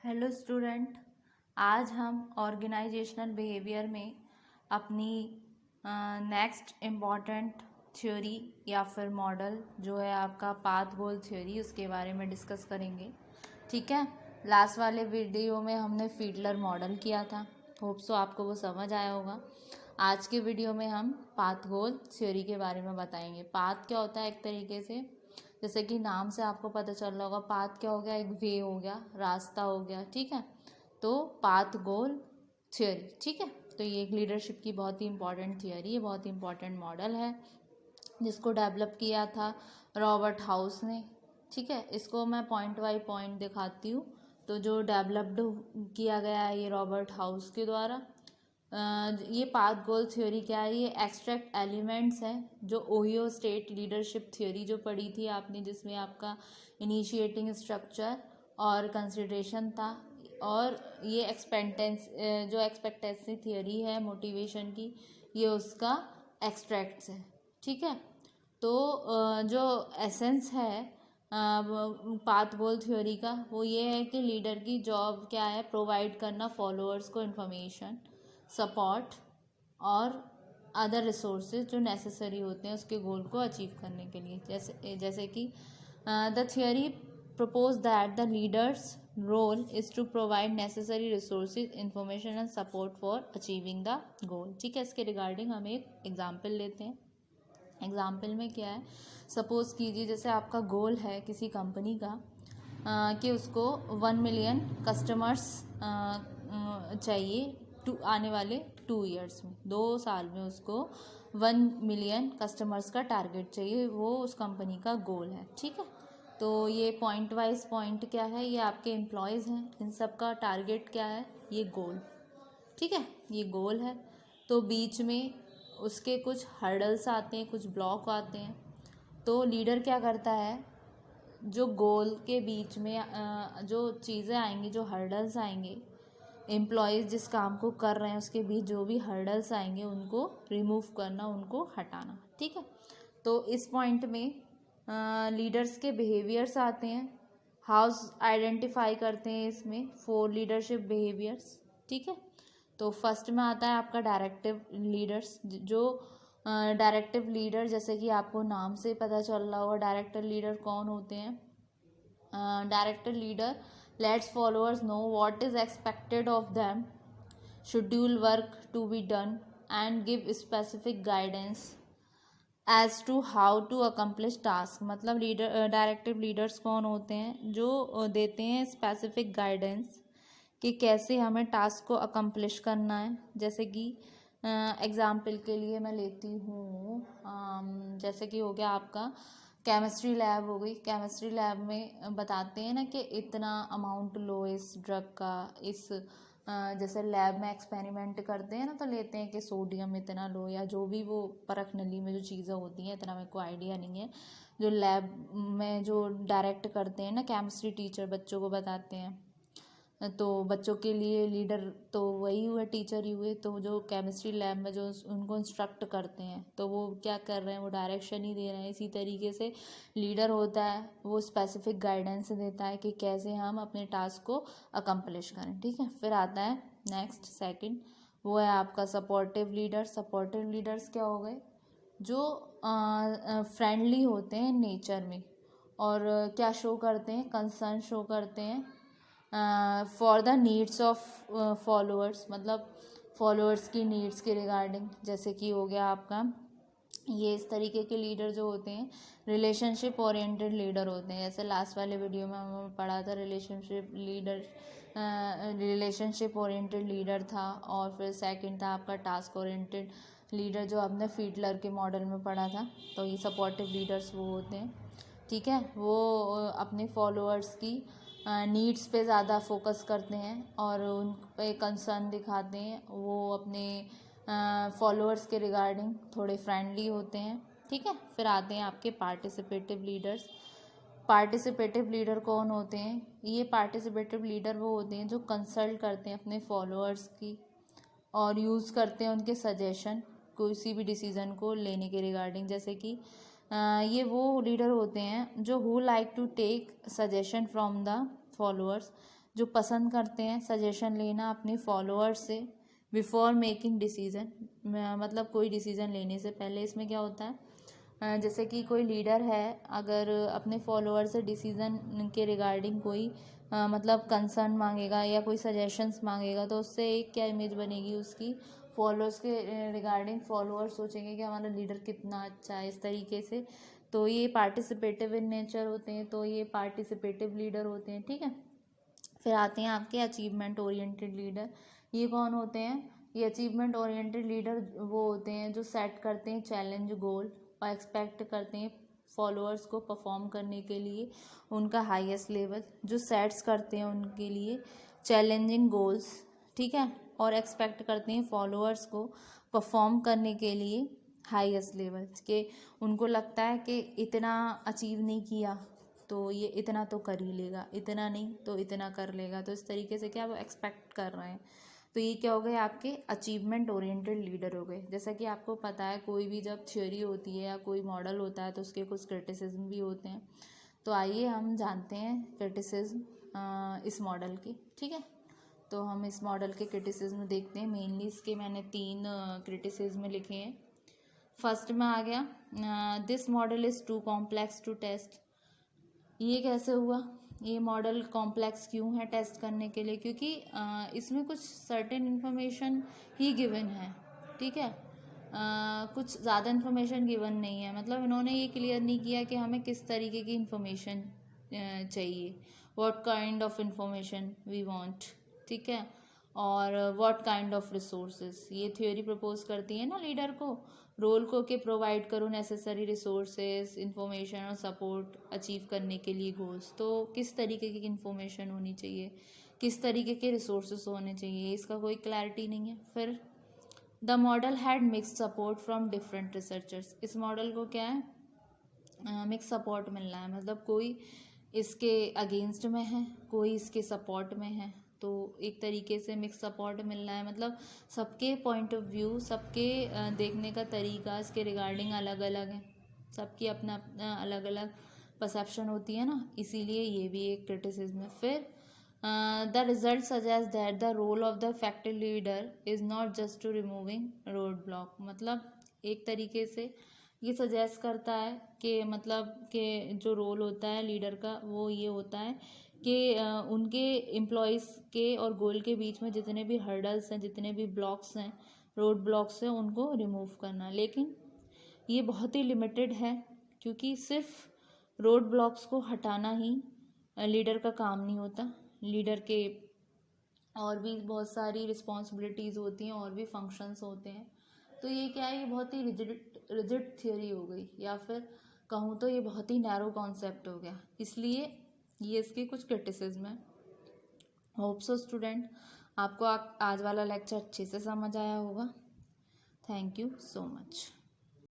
Hello student. आज हम organisational behaviour में अपनी नेक्स्ट इम्पॉर्टेंट थ्योरी या फिर मॉडल जो है आपका पाथ गोल थ्योरी, उसके बारे में डिस्कस करेंगे। ठीक है, लास्ट वाले वीडियो में हमने फीडलर मॉडल किया था, होप सो आपको वो समझ आया होगा। आज के वीडियो में हम पाथ गोल थ्योरी के बारे में बताएंगे। पाथ क्या होता है, एक तरीके से जैसे कि नाम से आपको पता चल रहा होगा, पाथ क्या हो गया, एक वे हो गया, रास्ता हो गया। ठीक है, तो पाथ गोल थ्योरी। ठीक है, तो ये एक लीडरशिप की बहुत ही इंपॉर्टेंट थियरी है, बहुत ही इंपॉर्टेंट मॉडल है जिसको डेवलप किया था रॉबर्ट हाउस ने। ठीक है, इसको मैं पॉइंट बाई पॉइंट दिखाती हूँ। तो जो डेवलप्ड किया गया है ये रॉबर्ट हाउस के द्वारा। ये पाथ गोल थ्योरी क्या है, ये एक्सट्रैक्ट एलिमेंट्स है जो ओहियो स्टेट लीडरशिप थ्योरी जो पढ़ी थी आपने, जिसमें आपका इनिशिएटिंग स्ट्रक्चर और कंसिडरेशन था, और ये जो एक्सपेक्टेंसी थ्योरी है मोटिवेशन की, ये उसका एक्सट्रैक्ट्स है। ठीक है, तो जो एसेंस है पाथ गोल थ्योरी का, वो ये है कि लीडर की जॉब क्या है, प्रोवाइड करना फॉलोअर्स को इन्फॉर्मेशन, सपोर्ट और अदर रिसोर्सेज जो नेसेसरी होते हैं उसके गोल को अचीव करने के लिए। जैसे कि the theory propose that the leaders role is to provide necessary resources, information and support for achieving the goal. ठीक है, इसके रिगार्डिंग हम एक एग्जाम्पल लेते हैं। एग्जाम्पल में क्या है, सपोज कीजिए जैसे आपका गोल है किसी कंपनी का कि उसको 1 मिलियन कस्टमर्स चाहिए आने वाले 2 ईयर्स में, 2 साल में उसको 1 मिलियन कस्टमर्स का टारगेट चाहिए, वो उस कंपनी का गोल है। ठीक है, तो ये पॉइंट वाइज पॉइंट क्या है, ये आपके एम्प्लॉयज़ हैं, इन सब का टारगेट क्या है, ये गोल। ठीक है, ये गोल है। तो बीच में उसके कुछ हर्डल्स आते हैं, कुछ ब्लॉक आते हैं। तो लीडर क्या करता है, जो गोल के बीच में जो चीज़ें आएंगी, जो हर्डल्स आएंगे, एम्प्लॉयज़ जिस काम को कर रहे हैं उसके बीच जो भी हर्डल्स आएंगे उनको रिमूव करना, उनको हटाना। ठीक है, तो इस पॉइंट में लीडर्स के बिहेवियर्स आते हैं, हाउस आइडेंटिफाई करते हैं इसमें 4 लीडरशिप बिहेवियर्स। ठीक है, तो फर्स्ट में आता है आपका डायरेक्टिव लीडर्स। जो डायरेक्टिव लीडर, जैसे कि आपको नाम से पता चल रहा होगा डायरेक्टिव लीडर कौन होते हैं। Directive leader lets followers know what is expected of them, schedule work to be done, and give specific guidance as to how to accomplish task। मतलब डायरेक्टिव लीडर्स कौन होते हैं, जो देते हैं स्पेसिफिक गाइडेंस कि कैसे हमें टास्क को अकम्प्लिश करना है। जैसे कि एग्ज़ाम्पल के लिए मैं लेती हूँ, जैसे कि हो गया आपका केमिस्ट्री लैब हो गई। केमिस्ट्री लैब में बताते हैं ना कि इतना अमाउंट लो इस ड्रग का, इस जैसे लैब में एक्सपेरिमेंट करते हैं ना, तो लेते हैं कि सोडियम इतना लो, या जो भी वो परख नली में जो चीज़ें होती हैं, इतना मेरे को आइडिया नहीं है। जो लैब में जो डायरेक्ट करते हैं ना केमिस्ट्री टीचर, बच्चों को बताते हैं, तो बच्चों के लिए लीडर तो वही हुए, टीचर ही हुए। तो जो केमिस्ट्री लैब में जो उनको इंस्ट्रक्ट करते हैं, तो वो क्या कर रहे हैं, वो डायरेक्शन ही दे रहे हैं। इसी तरीके से लीडर होता है, वो स्पेसिफिक गाइडेंस देता है कि कैसे हम अपने टास्क को अकम्प्लिश करें। ठीक है, फिर आता है नेक्स्ट सेकंड, वो है आपका सपोर्टिव लीडर। सपोर्टिव लीडर्स क्या हो गए, जो फ्रेंडली होते हैं नेचर में, और क्या शो करते हैं, कंसर्न शो करते हैं for the needs of followers, मतलब फॉलोअर्स की नीड्स के रिगार्डिंग। जैसे कि हो गया आपका, ये इस तरीके के लीडर जो होते हैं रिलेशनशिप ओरिएंटेड लीडर होते हैं। जैसे लास्ट वाले वीडियो में हमने पढ़ा था रिलेशनशिप ओरिएंटेड लीडर था, और फिर सेकंड था आपका टास्क ओरिएंटेड लीडर, जो आपने फीडलर के मॉडल में पढ़ा था। तो ये सपोर्टिव लीडर्स वो होते हैं। ठीक है, वो अपने फॉलोअर्स की नीड्स पे ज़्यादा फोकस करते हैं और उन पे कंसर्न दिखाते हैं। वो अपने फॉलोअर्स के रिगार्डिंग थोड़े फ्रेंडली होते हैं। ठीक है, फिर आते हैं आपके पार्टिसिपेटिव लीडर्स। पार्टिसिपेटिव लीडर कौन होते हैं, ये पार्टिसिपेटिव लीडर वो होते हैं जो कंसल्ट करते हैं अपने फॉलोअर्स की, और यूज़ करते हैं उनके सजेशन किसी भी डिसीज़न को लेने के रिगार्डिंग। जैसे कि ये वो लीडर होते हैं जो who like to take suggestion from the followers, जो पसंद करते हैं सजेशन लेना अपने फॉलोअर्स से बिफोर मेकिंग डिसीज़न, मतलब कोई डिसीज़न लेने से पहले। इसमें क्या होता है, जैसे कि कोई लीडर है, अगर अपने फॉलोअर से डिसीज़न के रिगार्डिंग कोई मतलब कंसर्न मांगेगा या कोई सजेशंस मांगेगा, तो उससे एक क्या इमेज बनेगी उसकी, फॉलोअर्स के रिगार्डिंग फॉलोअर सोचेंगे कि हमारा लीडर कितना अच्छा है, इस तरीके से। तो ये पार्टिसिपेटिव इन नेचर होते हैं, तो ये पार्टिसिपेटिव लीडर होते हैं, ठीक है। फिर आते हैं आपके अचीवमेंट ओरिएंटेड लीडर। ये कौन होते हैं, ये अचीवमेंट ओरिएंटेड लीडर वो होते हैं जो सेट करते हैं चैलेंज गोल और एक्सपेक्ट करते हैं फॉलोअर्स को परफॉर्म करने के लिए उनका हाईएस्ट लेवल, जो सेट्स करते हैं उनके लिए चैलेंजिंग गोल्स, ठीक है, और एक्सपेक्ट करते हैं फॉलोअर्स को परफॉर्म करने के लिए हाईएस्ट लेवल के। उनको लगता है कि इतना अचीव नहीं किया तो ये इतना तो कर ही लेगा, इतना नहीं तो इतना कर लेगा, तो इस तरीके से क्या वो एक्सपेक्ट कर रहे हैं। तो ये क्या हो गए आपके अचीवमेंट ओरिएंटेड लीडर हो गए। जैसा कि आपको पता है कोई भी जब थ्योरी होती है या कोई मॉडल होता है तो उसके कुछ क्रिटिसिज्म भी होते हैं। तो आइए हम जानते हैं क्रिटिसिज्म इस मॉडल की, ठीक है। तो हम इस मॉडल के क्रिटिसिज्म देखते हैं। मेनली इसके मैंने 3 क्रिटिसिज्म लिखे हैं। फर्स्ट में आ गया, this model is too complex to test. ये कैसे हुआ, ये मॉडल कॉम्प्लेक्स क्यों है टेस्ट करने के लिए, क्योंकि इसमें कुछ सर्टेन इन्फॉर्मेशन ही गिवन है, ठीक है। कुछ ज़्यादा इन्फॉर्मेशन गिवन नहीं है, मतलब इन्होंने ये क्लियर नहीं किया कि हमें किस तरीके की इन्फॉर्मेशन चाहिए, what kind of information we want, ठीक है, और व्हाट काइंड ऑफ रिसोर्सेज। ये थ्योरी प्रपोज करती है ना लीडर को, रोल को कि प्रोवाइड करो नेसेसरी रिसोर्सेज इंफॉर्मेशन और सपोर्ट अचीव करने के लिए गोल्स। तो किस तरीके की इंफॉर्मेशन होनी चाहिए, किस तरीके के रिसोर्सेज होने चाहिए, इसका कोई क्लैरिटी नहीं है। फिर the model had mix support from different researchers. इस मॉडल को क्या है, मिक्स सपोर्ट मिल रहा है, मतलब कोई इसके अगेंस्ट में है, कोई इसके सपोर्ट में है, तो एक तरीके से मिक्स सपोर्ट मिल रहा है, मतलब सबके पॉइंट ऑफ व्यू, सबके देखने का तरीका इसके रिगार्डिंग अलग अलग है, सबकी अपना अपना अलग अलग परसेप्शन होती है ना, इसीलिए ये भी एक क्रिटिसिज्म है। फिर the result suggest that the role of the effective leader is not just to removing road block. मतलब एक तरीके से ये सजेस्ट करता है कि मतलब कि जो रोल होता है लीडर का वो ये होता है कि उनके एम्प्लॉयज़ के और गोल के बीच में जितने भी हर्डल्स हैं, जितने भी ब्लॉक्स हैं, रोड ब्लॉक्स हैं, उनको रिमूव करना। लेकिन ये बहुत ही लिमिटेड है, क्योंकि सिर्फ रोड ब्लॉक्स को हटाना ही लीडर का काम नहीं होता। लीडर के और भी बहुत सारी रिस्पॉन्सिबिलिटीज़ होती हैं, और भी फंक्शंस होते हैं। तो ये क्या है, ये बहुत ही रिजिड थ्योरी हो गई, या फिर कहूँ तो ये बहुत ही नैरो कॉन्सेप्ट हो गया, इसलिए ये इसके कुछ क्रिटिसिज्म है। होप सो स्टूडेंट आपको आज वाला लेक्चर अच्छे से समझ आया होगा। Thank you so much.